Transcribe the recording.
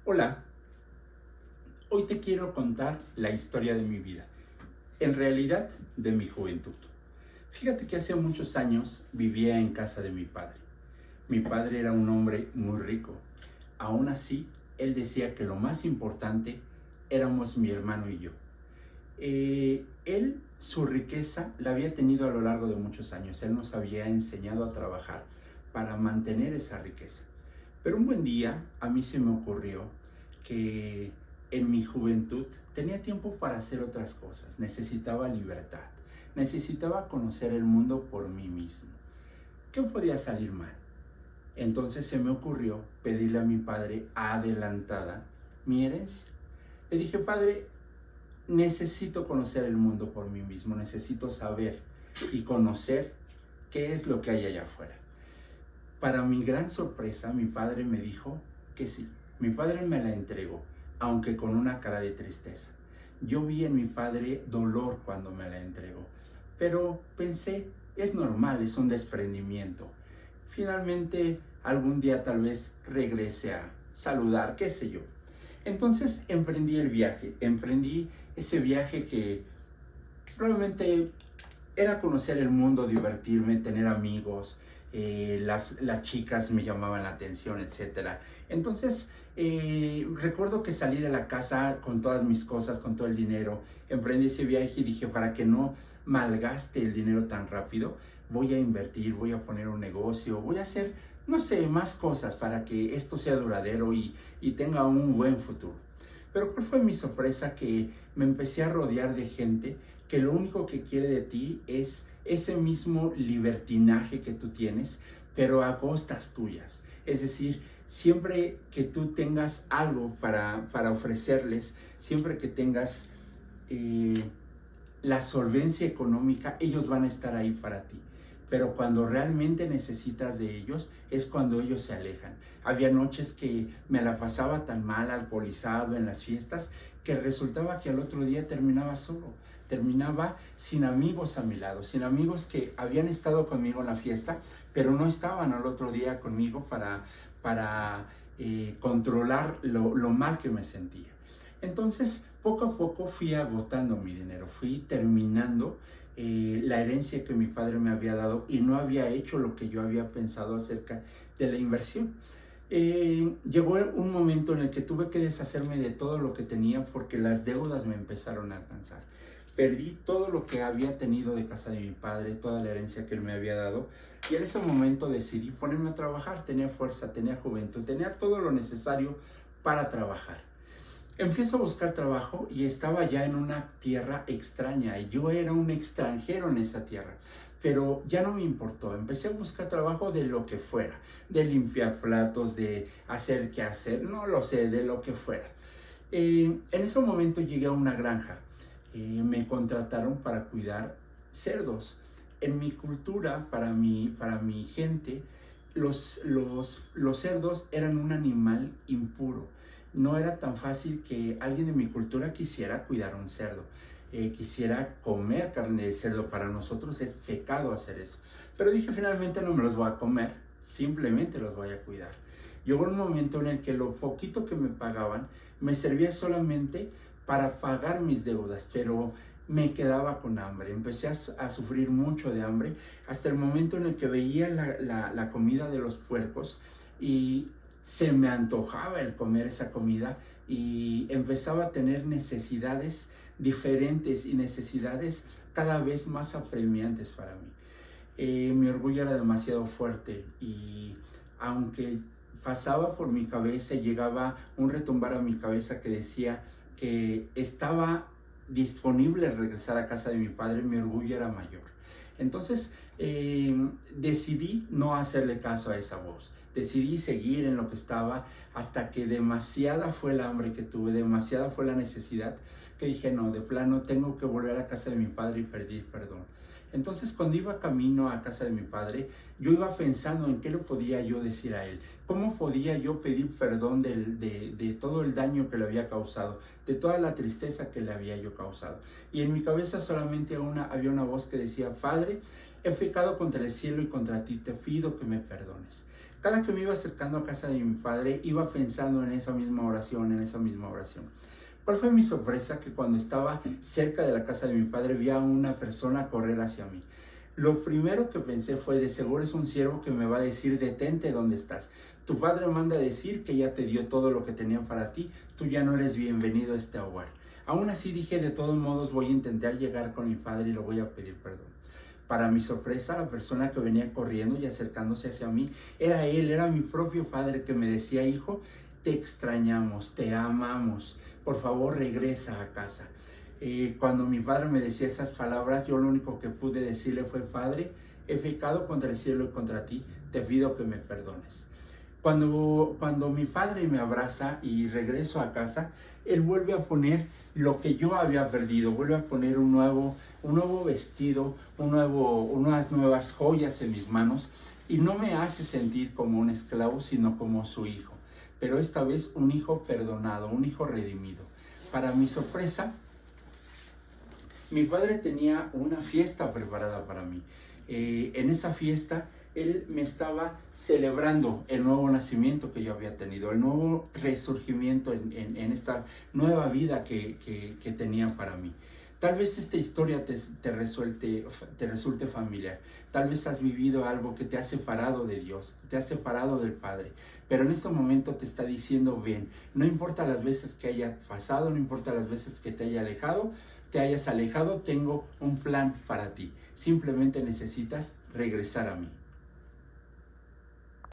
Hola, hoy te quiero contar la historia de mi vida, en realidad de mi juventud. Fíjate que hace muchos años vivía en casa de mi padre. Mi padre era un hombre muy rico. Aún así, él decía que lo más importante éramos mi hermano y yo. Él, su riqueza la había tenido a lo largo de muchos años. Él nos había enseñado a trabajar para mantener esa riqueza. Pero un buen día a mí se me ocurrió que en mi juventud tenía tiempo para hacer otras cosas. Necesitaba libertad. Necesitaba conocer el mundo por mí mismo. ¿Qué podía salir mal? Entonces se me ocurrió pedirle a mi padre adelantada mi herencia. Le dije, padre, necesito conocer el mundo por mí mismo. Necesito saber y conocer qué es lo que hay allá afuera. Para mi gran sorpresa, mi padre me dijo que sí. Mi padre me la entregó, aunque con una cara de tristeza. Yo vi en mi padre dolor cuando me la entregó, pero pensé, es normal, es un desprendimiento. Finalmente, algún día tal vez regrese a saludar, qué sé yo. Entonces emprendí el viaje, emprendí ese viaje que probablemente era conocer el mundo, divertirme, tener amigos, las chicas me llamaban la atención, etcétera. Entonces, recuerdo que salí de la casa con todas mis cosas, con todo el dinero, emprendí ese viaje y dije, para que no malgaste el dinero tan rápido, voy a invertir, voy a poner un negocio, voy a hacer, no sé, más cosas para que esto sea duradero y tenga un buen futuro. Pero ¿cuál fue mi sorpresa? Que me empecé a rodear de gente que lo único que quiere de ti es ese mismo libertinaje que tú tienes, pero a costas tuyas. Es decir, siempre que tú tengas algo para ofrecerles, siempre que tengas la solvencia económica, ellos van a estar ahí para ti. Pero cuando realmente necesitas de ellos, es cuando ellos se alejan. Había noches que me la pasaba tan mal, alcoholizado en las fiestas, que resultaba que al otro día terminaba solo. Terminaba sin amigos a mi lado, sin amigos que habían estado conmigo en la fiesta, pero no estaban al otro día conmigo para controlar lo mal que me sentía. Entonces, poco a poco fui agotando mi dinero, fui terminando la herencia que mi padre me había dado y no había hecho lo que yo había pensado acerca de la inversión. Llegó un momento en el que tuve que deshacerme de todo lo que tenía porque las deudas me empezaron a alcanzar. Perdí todo lo que había tenido de casa de mi padre, toda la herencia que él me había dado, y en ese momento decidí ponerme a trabajar. Tenía fuerza, tenía juventud, tenía todo lo necesario para trabajar. Empiezo a buscar trabajo y estaba ya en una tierra extraña. Yo era un extranjero en esa tierra, pero ya no me importó. Empecé a buscar trabajo de lo que fuera, de limpiar platos, de hacer qué hacer, no lo sé, de lo que fuera. En ese momento llegué a una granja. Me contrataron para cuidar cerdos. En mi cultura, para mi gente, los cerdos eran un animal impuro. No era tan fácil que alguien de mi cultura quisiera cuidar un cerdo, quisiera comer carne de cerdo. Para nosotros es pecado hacer eso. Pero dije, finalmente no me los voy a comer, simplemente los voy a cuidar. Llegó un momento en el que lo poquito que me pagaban me servía solamente para pagar mis deudas, pero me quedaba con hambre. Empecé a sufrir mucho de hambre hasta el momento en el que veía la comida de los puercos y se me antojaba el comer esa comida y empezaba a tener necesidades diferentes y necesidades cada vez más apremiantes para mí. Mi orgullo era demasiado fuerte y aunque pasaba por mi cabeza, llegaba un retumbar a mi cabeza que decía que estaba disponible regresar a casa de mi padre, mi orgullo era mayor. Entonces decidí no hacerle caso a esa voz. Decidí seguir en lo que estaba hasta que demasiada fue el hambre que tuve, demasiada fue la necesidad, que dije, no, de plano tengo que volver a casa de mi padre y pedir perdón. Entonces, cuando iba camino a casa de mi padre, yo iba pensando en qué le podía yo decir a él, cómo podía yo pedir perdón de todo el daño que le había causado, de toda la tristeza que le había yo causado. Y en mi cabeza solamente había una voz que decía, Padre, he pecado contra el cielo y contra ti, te pido que me perdones. Cada que me iba acercando a casa de mi padre, iba pensando en esa misma oración, en esa misma oración. ¿Cuál fue mi sorpresa? Que cuando estaba cerca de la casa de mi padre, vi a una persona correr hacia mí. Lo primero que pensé fue, de seguro es un siervo que me va a decir, detente donde estás. Tu padre manda a decir que ya te dio todo lo que tenía para ti, tú ya no eres bienvenido a este hogar. Aún así dije, de todos modos voy a intentar llegar con mi padre y le voy a pedir perdón. Para mi sorpresa, la persona que venía corriendo y acercándose hacia mí, era él, era mi propio padre, que me decía, hijo, te extrañamos, te amamos, por favor regresa a casa. Cuando mi padre me decía esas palabras, yo lo único que pude decirle fue, Padre, he pecado contra el cielo y contra ti, te pido que me perdones. Cuando mi padre me abraza y regreso a casa, él vuelve a poner lo que yo había perdido, vuelve a poner un nuevo vestido, unas nuevas joyas en mis manos, y no me hace sentir como un esclavo, sino como su hijo. Pero esta vez un hijo perdonado, un hijo redimido. Para mi sorpresa, mi padre tenía una fiesta preparada para mí. En esa fiesta, él me estaba celebrando el nuevo nacimiento que yo había tenido, el nuevo resurgimiento en esta nueva vida que tenía para mí. Tal vez esta historia te resulte familiar. Tal vez has vivido algo que te ha separado de Dios, te ha separado del Padre. Pero en este momento te está diciendo, ven, no importa las veces que haya pasado, no importa las veces que te hayas alejado, tengo un plan para ti. Simplemente necesitas regresar a mí.